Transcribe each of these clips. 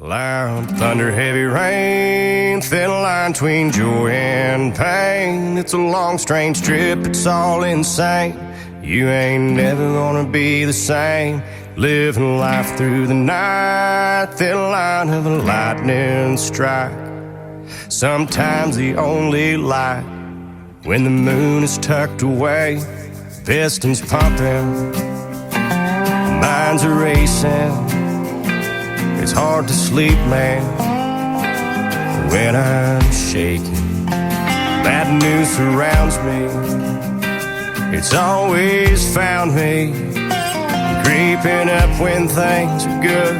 Loud thunder, heavy rain, thin line between joy and pain. It's a long, strange trip, it's all insane. You ain't never gonna be the same. Living life through the night, thin line of a lightning strike. Sometimes the only light when the moon is tucked away. Pistons pumping, minds are racing. It's hard to sleep, man, when I'm shaking. Bad news surrounds me, it's always found me creeping up when things are good.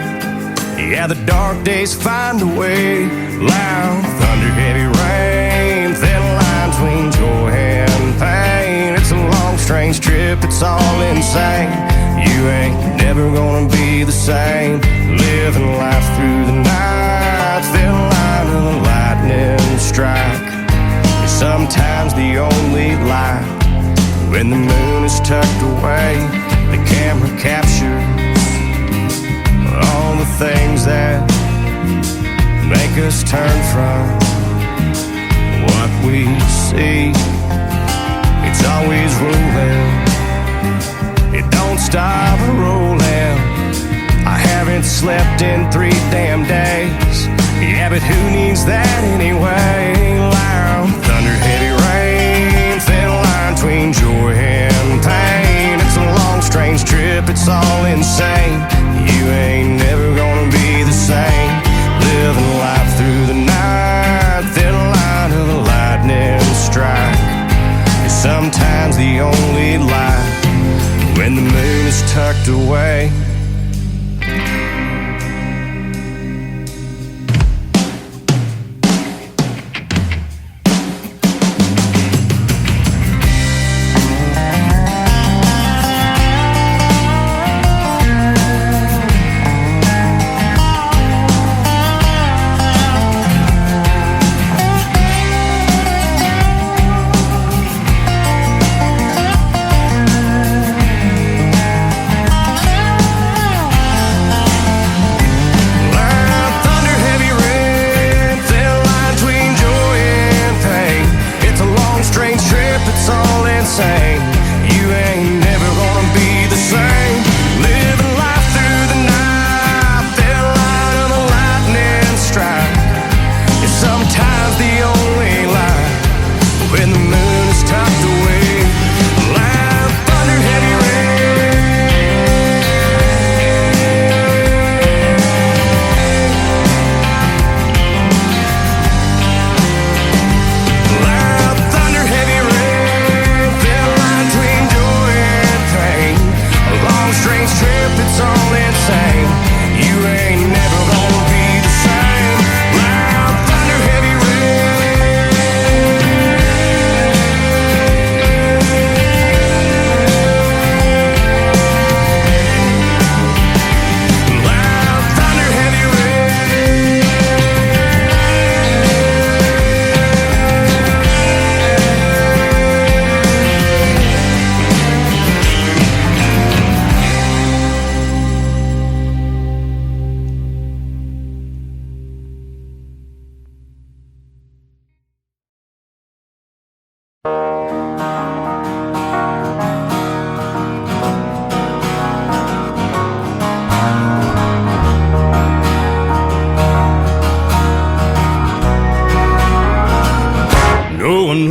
Yeah, the dark days find a way. Loud thunder, heavy rain, thin line between joy and pain. It's a long, strange trip, it's all insane. You ain't never gonna be the same. Living life through the night, thin line of a lightning strike. Sometimes the only light when the moon is tucked away. The camera captures all the things that make us turn from what we see. It's always rolling, it don't stop rolling. I haven't slept in 3 damn days. Yeah, but who needs that anyway? Loud thunder, heavy rain, thin line between joy and pain. It's a long, strange trip, it's all insane. You ain't never gonna be the same. Living life through the night, thin line of a lightning strike. Sometimes the only light when the moon is tucked away.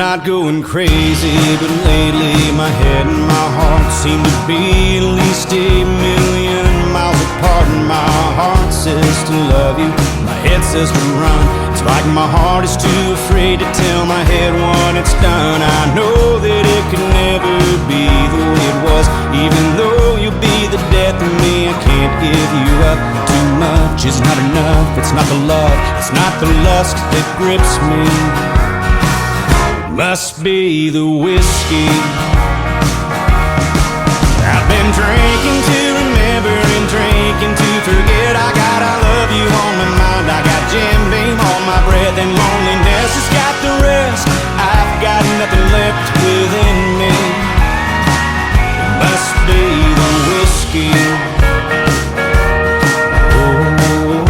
Not going crazy, but lately my head and my heart seem to be at least 1,000,000 miles apart. And my heart says to love you, my head says to run. It's like my heart is too afraid to tell my head when it's done. I know that it could never be the way it was. Even though you'll be the death of me, I can't give you up. Too much is not enough. It's not the love, it's not the lust that grips me. Must be the whiskey. I've been drinking to remember and drinking to forget. I got I love you on my mind. I got Jim Beam on my breath, and loneliness has got the rest. I've got nothing left within me. Must be the whiskey. Oh.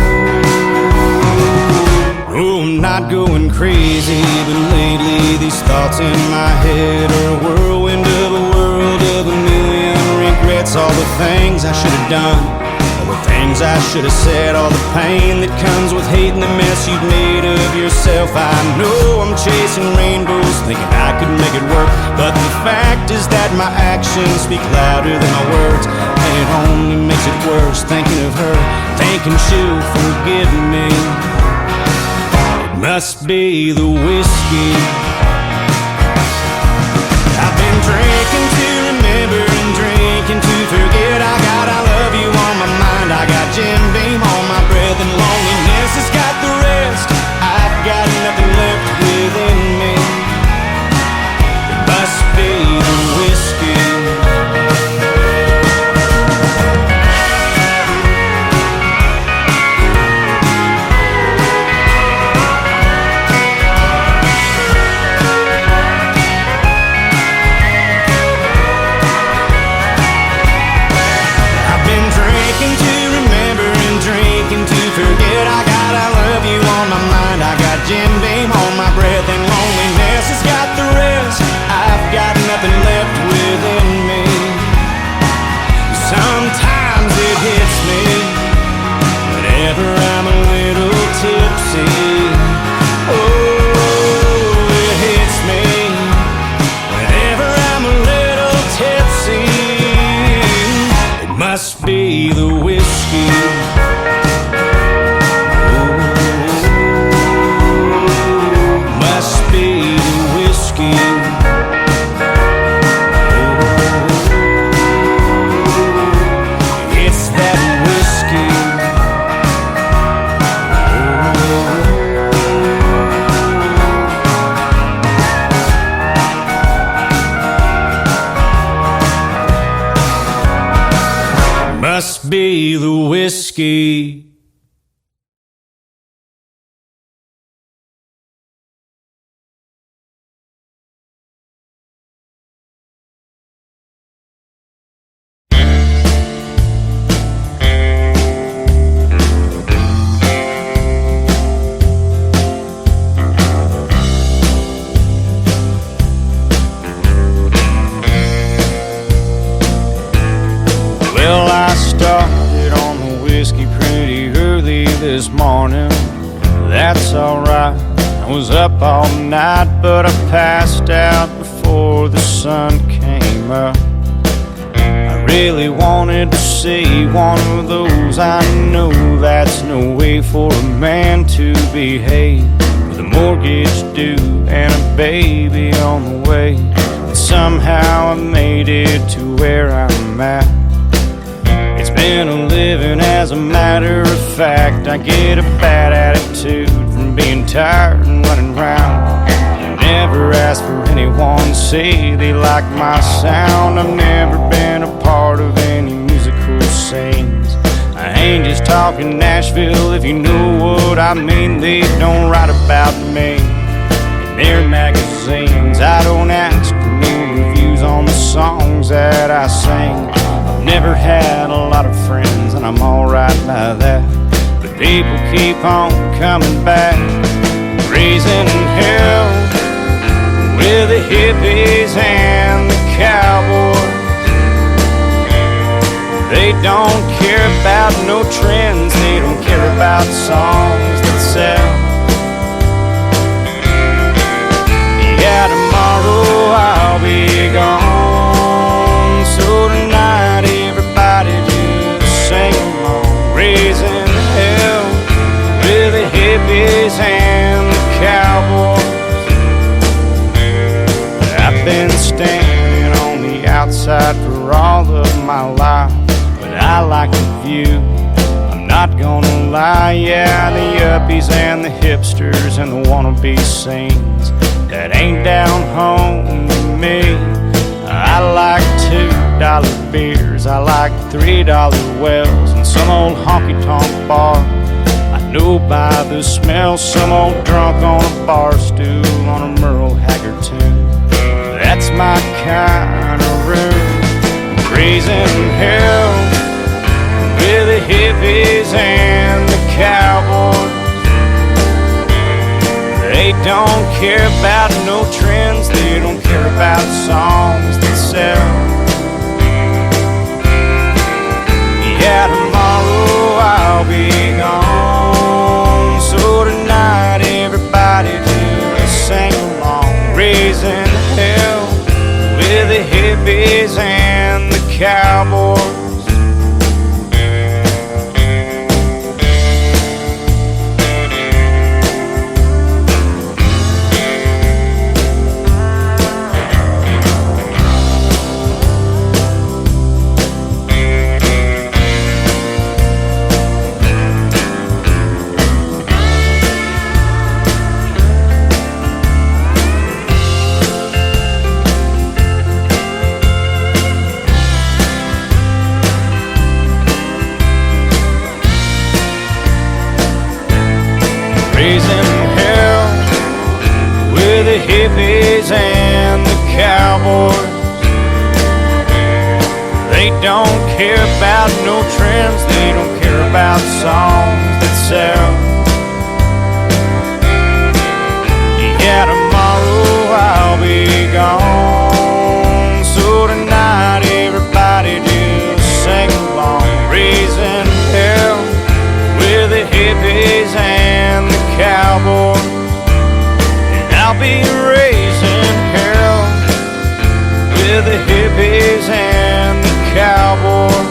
going crazy, but lately these thoughts in my head are a whirlwind of a world of a million regrets. All the things I should have done, all the things I should have said, all the pain that comes with hating the mess you've made of yourself. I know I'm chasing rainbows, thinking I could make it work, but the fact is that my actions speak louder than my words, and it only makes it worse thinking of her, thinking she'll forgive me. It must be the whiskey. I've been drinking to remember and drinking to forget. I got I love you on my mind, I got Jim Beam on my breath, and loneliness has got the rest. I've got nothing left within me. It must be the whiskey. Jim Beam on my breath, and loneliness has got the rest. I've got nothing left within me. Sometimes it hits me whenever I'm a little tipsy. Oh, it hits me whenever I'm a little tipsy. It must be the whiskey. Must be the whiskey. This morning, that's alright. I was up all night, but I passed out before the sun came up. I really wanted to see one of those. I know that's no way for a man to behave, with a mortgage due and a baby on the way. But somehow I made it to where I'm at. It's been a living, as a matter of fact. I get a bad attitude from being tired and running round. I never ask for anyone to say they like my sound. I've never been a part of any musical scenes. I ain't just talking Nashville, if you know what I mean. They don't write about me in their magazines. I don't ask for new reviews on the songs that I sing. Never had a lot of friends, and I'm alright by that. But people keep on coming back, raising hell with the hippies and the cowboys. They don't care about no trends, they don't care about songs that sell. Yeah, tomorrow I'll be gone, so tonight everybody just sing along, raising hell with the hippies and the cowboys. I've been standing on the outside for all of my life, but I like the view, I'm not gonna lie. Yeah, the yuppies and the hipsters and the wannabe scenes, that ain't down home to me. I like $2 beers, I like $3 wells, and some old honky-tonk bar. I know by the smell, some old drunk on a bar stool on a Merle Haggard tune. That's my kind of room, raising hell with the hippies and the cowboys. They don't care about no trends, they don't care about songs that sell. Yeah, tomorrow I'll be gone, so tonight everybody just sing along. Raising hell with the hippies and the cowboys. Raising hell with the hippies and the cowboys. They don't care about no trends, they don't care about songs that sell. Yeah, tomorrow I'll be gone, so tonight everybody just sing along. Raising hell with the hippies and the cowboys. And I'll be raising hell with the hippies and the cowboys.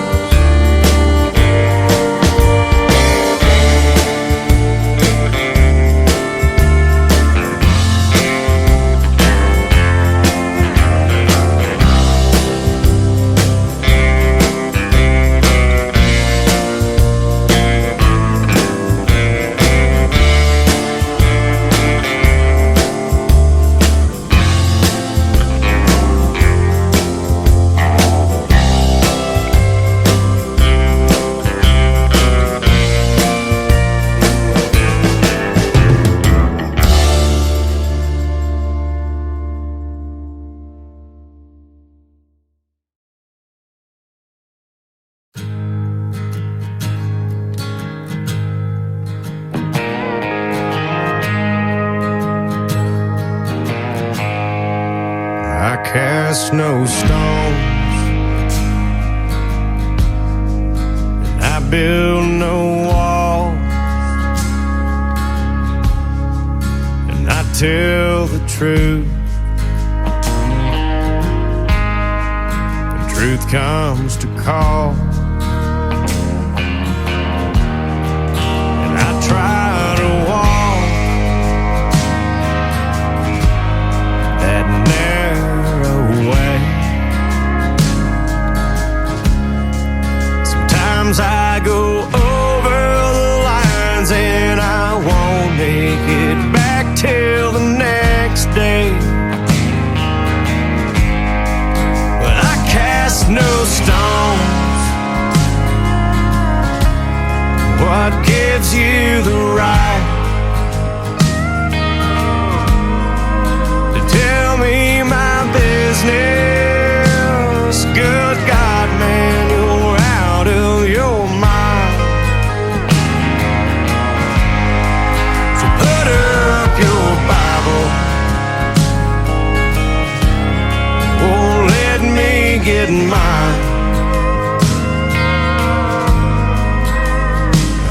I cast no stones, and I build no walls, and I tell the truth. When truth comes to call, and I try to walk that narrow way. Sometimes I go over the lines and I won't make it back till the next day. But I cast no stones. What gives you the right to tell me my business? Good God, man, you're out of your mind. So put up your Bible. Oh, let me get mine.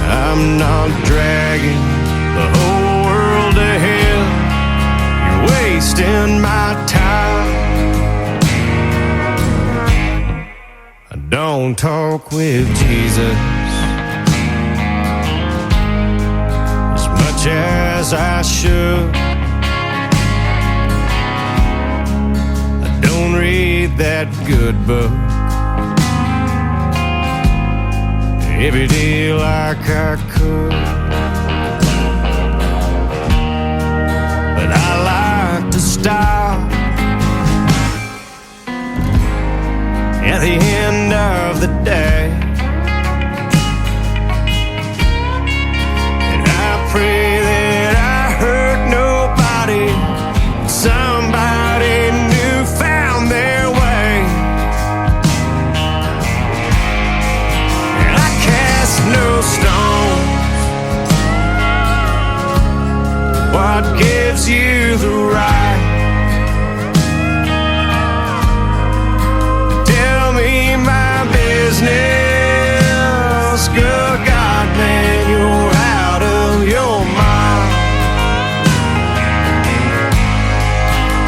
I'm not dragging the whole world to hell. You're wasting my time. I don't talk with Jesus as much as I should. I don't read that good book every day like I could. But I like to stop at the end of the day, and I pray that I hurt nobody. Somebody new found their way, and I cast no stones. what gives you the right to tell me my business? Good God, man, you're out of your mind.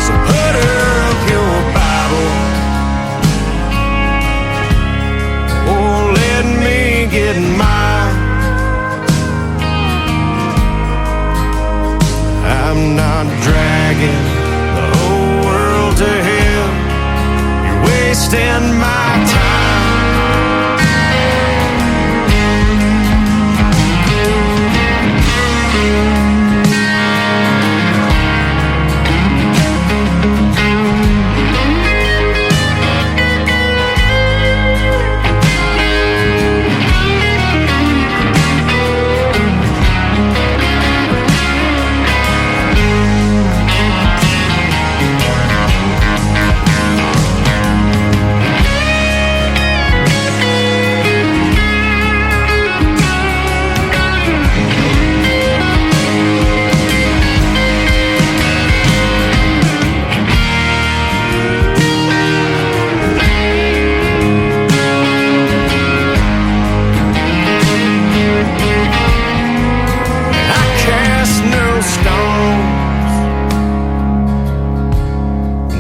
So put up your Bible, or let me get mine. I'm not dragging the whole world to hell. You're wasting my time.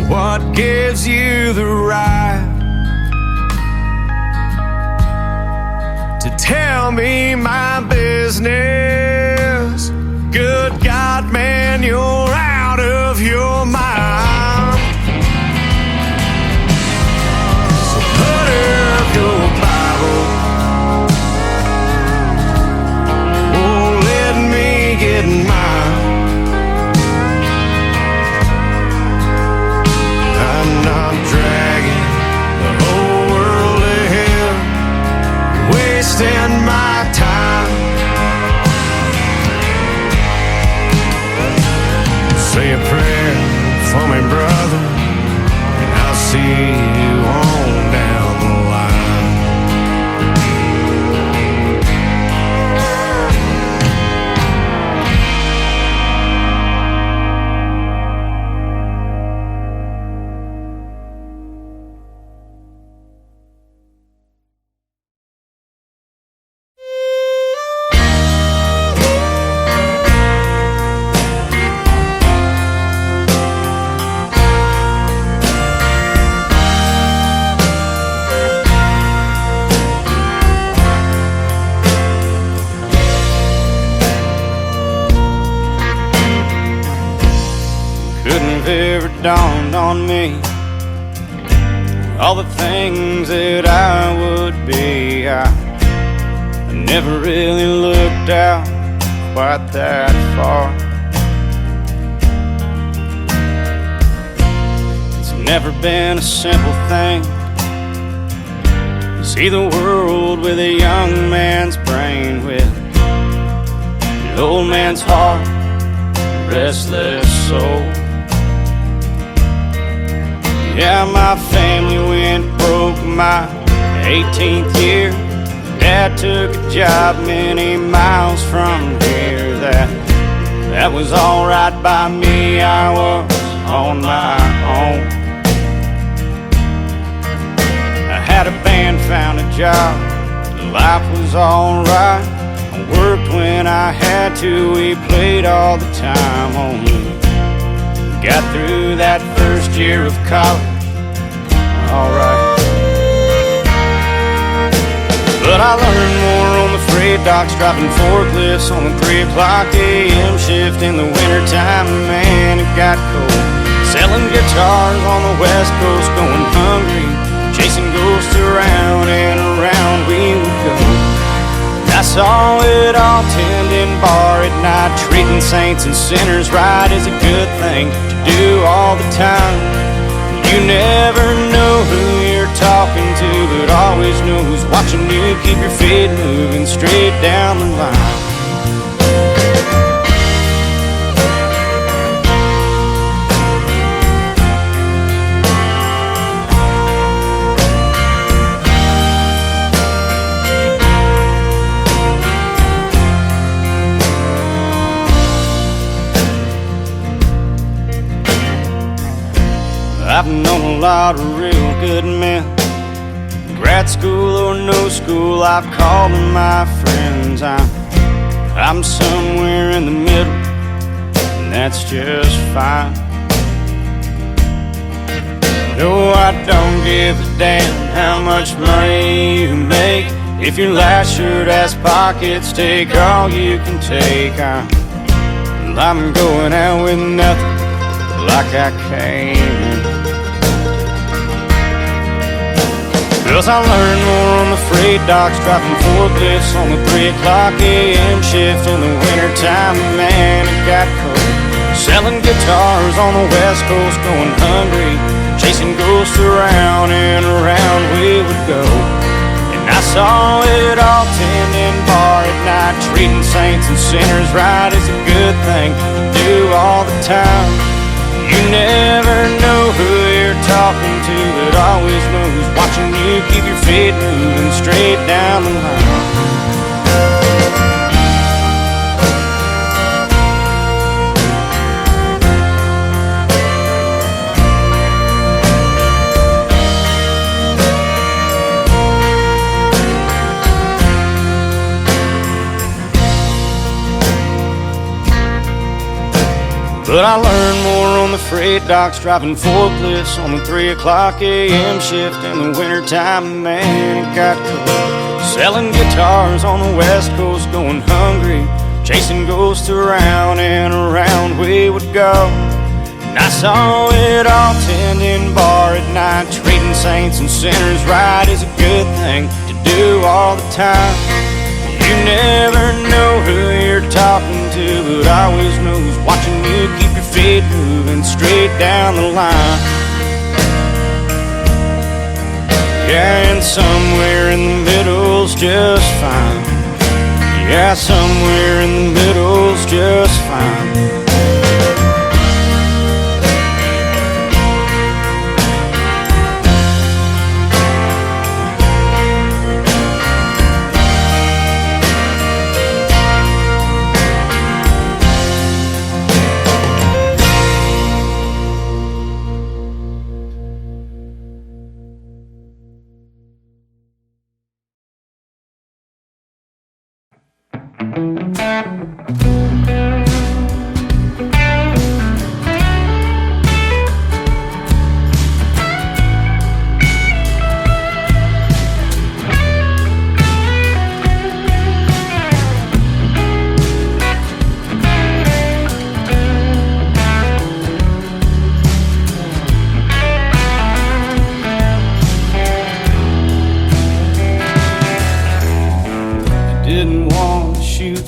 What gives you the right to tell me my business? Good God, man, you're out of your mind. So put up your Bible, oh, let me get mine. I'm not dragging the whole world to hell. You're wasting my time. Say a prayer for me, brother, and I'll see you on down the line. Couldn't have ever dawned on me all the things that I would be. I never really looked out quite that far. It's never been a simple thing to see the world with a young man's brain, with an old man's heart, restless soul. Yeah, my family went broke my 18th year. Dad took a job many miles from here. That was alright by me, I was on my own. I had a band, found a job, life was alright. I worked when I had to, we played all the time. Only got through that first year of college alright. But I learned more on the freight docks, driving forklifts on the 3 o'clock a.m. shift in the wintertime. Man, it got cold. Selling guitars on the west coast, going hungry, chasing ghosts around and around we would go. I saw it all tending bar at night. Treating saints and sinners right is a good thing to do all the time. You never know who you're talking to, but always know who's watching you. Keep your feet moving straight down the line. I've known a lot of real good men. Grad school or no school, I've called them my friends. I'm somewhere in the middle, and that's just fine. No, I don't give a damn how much money you make. If your last shirt has pockets, take all you can take. I'm going out with nothing like I came in. 'Cause I learned more on the freight docks, driving forklifts on the 3 o'clock a.m. shift in the wintertime. Man, it got cold. Selling guitars on the west coast, going hungry, chasing ghosts around and around we would go. And I saw it all tending bar at night. Treating saints and sinners right is a good thing to do all the time. You never know who you're talking to, but always know who's watching you. Keep your feet moving straight down the line. But I learned more on the freight docks, driving forklifts on the 3 o'clock a.m. shift in the wintertime. Man, it got cold. Selling guitars on the west coast, going hungry, chasing ghosts around and around we would go. And I saw it all tending bar at night. Treating saints and sinners right is a good thing to do all the time. You never know who you're talking to, but always know who's watching you. Keep your feet moving straight down the line. Yeah, and somewhere in the middle's just fine. Yeah, somewhere in the middle's just fine.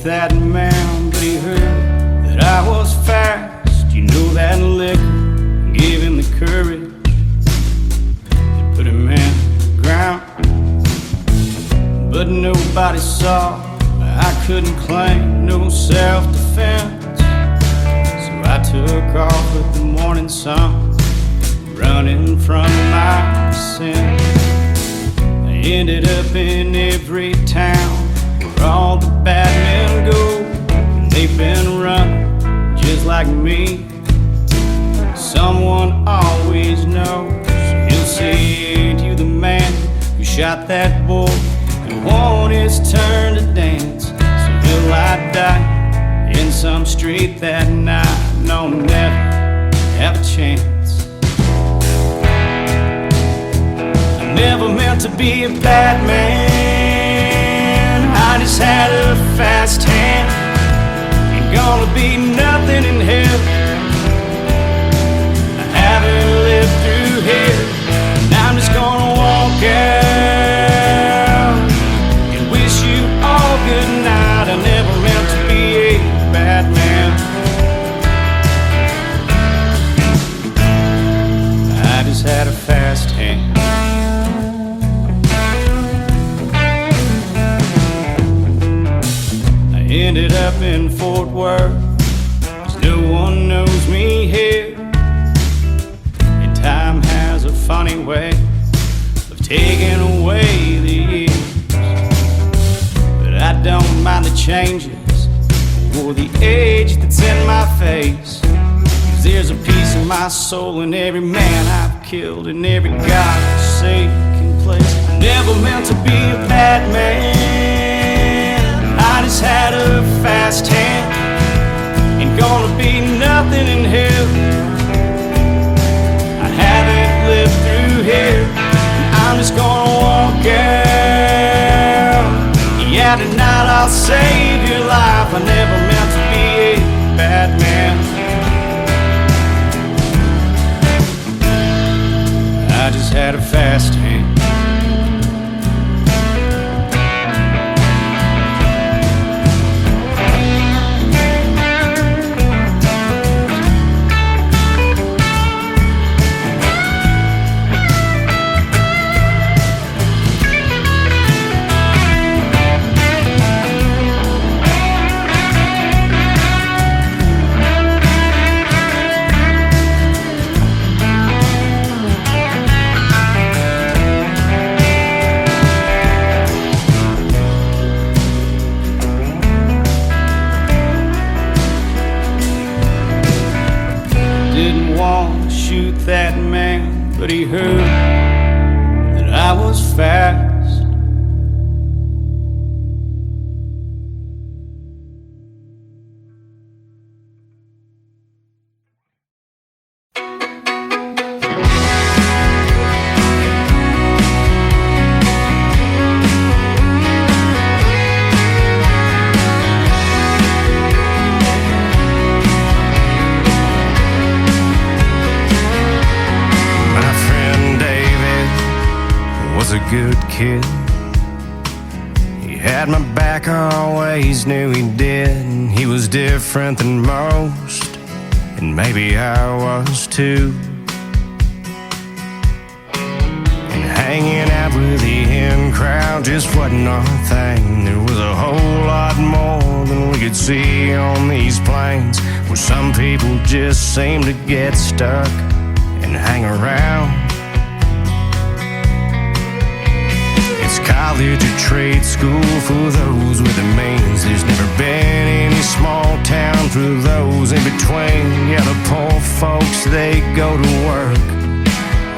That man, but he heard that I was fast. You know that liquor gave him the courage to put him in the ground. But nobody saw I couldn't claim no self-defense. So I took off with the morning sun, running from my sin. I ended up in every town where all the bad men go, and they've been running just like me. Someone always knows. He'll say to the man who shot that boy, who won his turn to dance. So he'll lie die in some street that night. No, never have a chance. I never meant to be a bad man. I just had a fast hand. Ain't gonna be nothing in hell. I haven't lived through here, and I'm just gonna walk out and wish you all good night. I never meant to be a bad man. I just had a fast hand. Ended up in Fort Worth, 'cause no one knows me here. And time has a funny way of taking away the years. But I don't mind the changes or the age that's in my face, 'cause 'cause there's a piece of my soul in every man I've killed, in every God-forsaken place. I never meant to be a bad man, I just had a fast hand. Ain't gonna be nothing in hell I haven't lived through here. I'm just gonna walk out. Yeah, tonight I'll save your life. I never meant to be a bad man, I just had a fast hand. That man, but he heard that I was fast. A good kid. He had my back, I always knew he did. He was different than most, and maybe I was too. And hanging out with the in crowd just wasn't our thing. There was a whole lot more than we could see on these planes, where some people just seem to get stuck and hang around. College or trade school for those with the means. There's never been any small town for those in between. Yeah, the poor folks, they go to work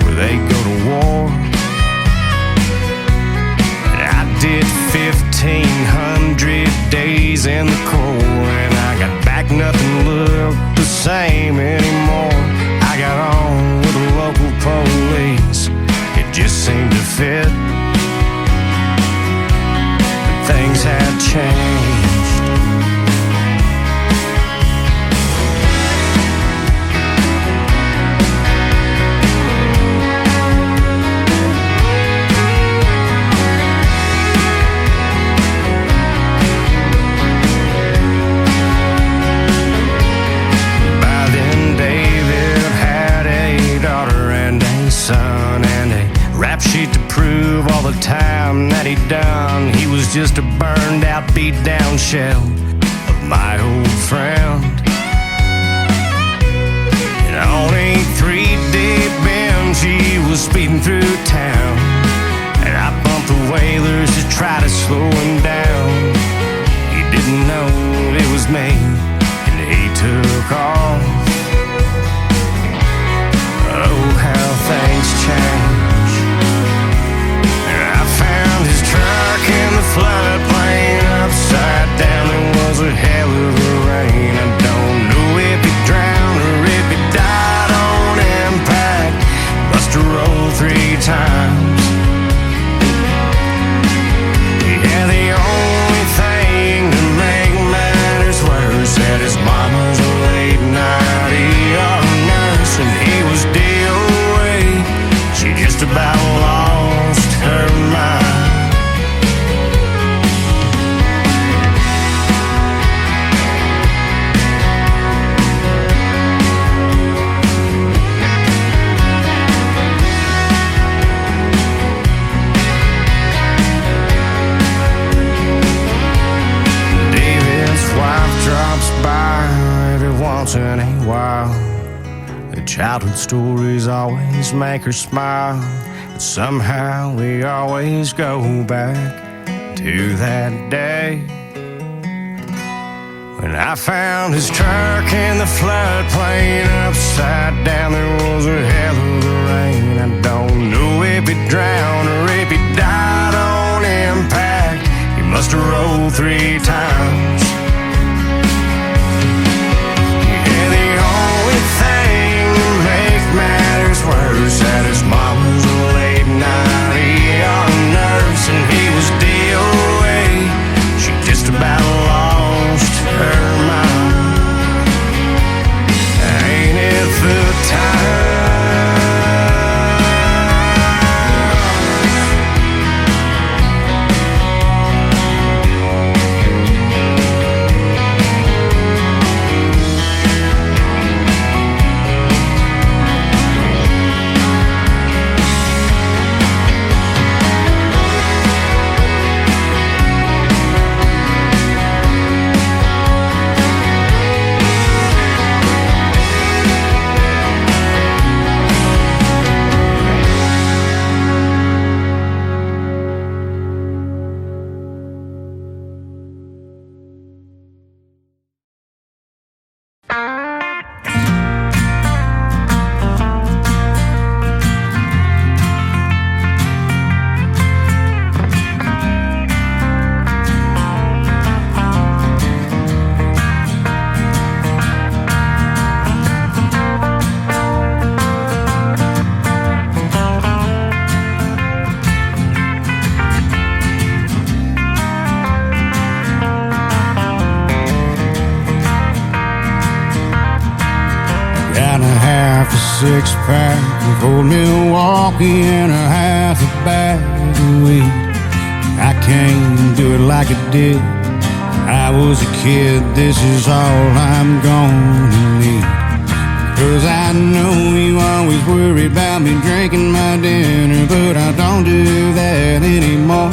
or they go to war. And I did 1,500 days in the Corps, and I got back, nothing looked the same anymore. I got on with the local police, it just seemed to fit. Things had changed. By then David had a daughter and a son, and a rap sheet to prove all the time that he'd done. He was just a burned out, beat down shell of my old friend. And on a 3-day binge, he was speeding through town, and I bumped the Wailers to try to slow him down. He didn't know it was me, and he took off. Oh, how things change. His truck in the floodplain, upside down. It was a hell of a rain. I don't know if he drowned or if he died on impact. Must have rolled 3 times. Yeah, the only thing to make matters worse, that his mama's a late night ER nurse, and he was DOA. She just about lost her mind. Once in a while, the childhood stories always make her smile, but somehow we always go back to that day When I found his truck in the floodplain upside down, there was a hell of a rain. I don't know if he drowned or if he died on impact. He must have rolled 3 times. Yeah, the only thing to make matters worse, that his mom was a late night ER nurse, and he was DOA. She just about lost her mind. Ain't it the time? Six-pack of old Milwaukee and a half a bag of weed. I can't do it like I did. I was a kid, this is all I'm gonna need. 'Cause I know you always worry about me drinking my dinner, but I don't do that anymore.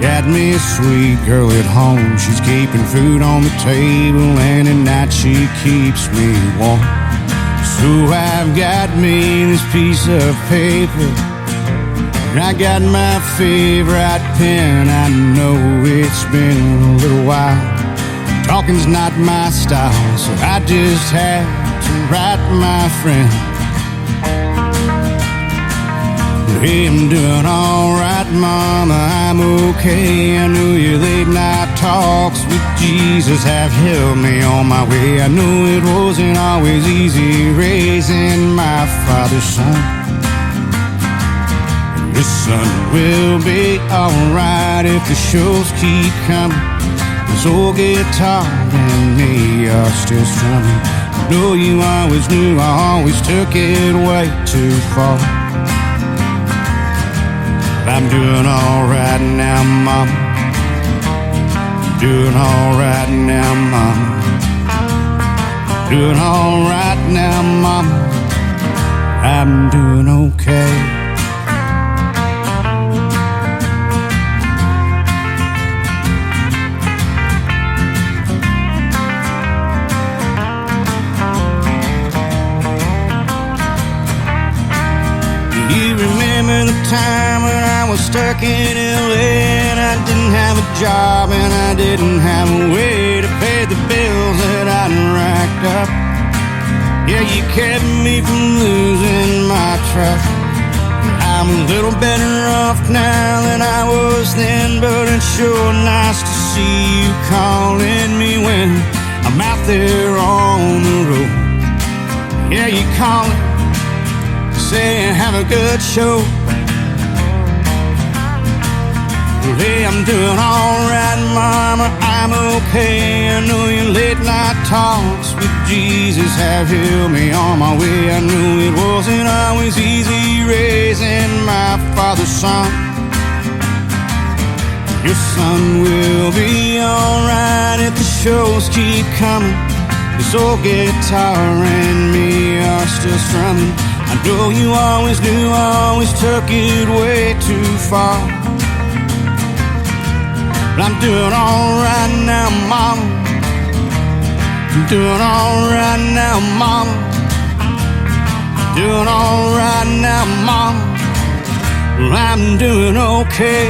Got me a sweet girl at home, she's keeping food on the table, and at night she keeps me warm. So I've got me this piece of paper, and I got my favorite pen. I know it's been a little while, talking's not my style, so I just had to write my friend. Hey, I'm doing alright, Mama, I'm okay. I know your late night talks with Jesus have helped me on my way. I know it wasn't always easy raising my father's son. Your son will be alright if the shows keep coming. This old guitar and me are still strumming. I know you always knew I always took it way too far. I'm doing alright now, Mama. Doing alright now, Mama. Doing alright now, Mama. I'm doing okay. You remember the time when I was stuck in LA and I didn't have a job and I didn't have a way to pay the bills that I'd racked up? Yeah, you kept me from losing my trust. I'm a little better off now than I was then, but it's sure nice to see you calling me when I'm out there on the road. Yeah, you calling, saying have a good show. Hey, I'm doing alright, Mama, I'm okay. I know your late night talks with Jesus have helped me on my way. I knew it wasn't always easy raising my father's son. Your son will be alright if the shows keep coming. This old guitar and me are still strumming. I know you always knew I always took it way too far. But I'm doing alright now, Mama. I'm doing alright now, Mama. Doing alright now, Mama. I'm doing okay.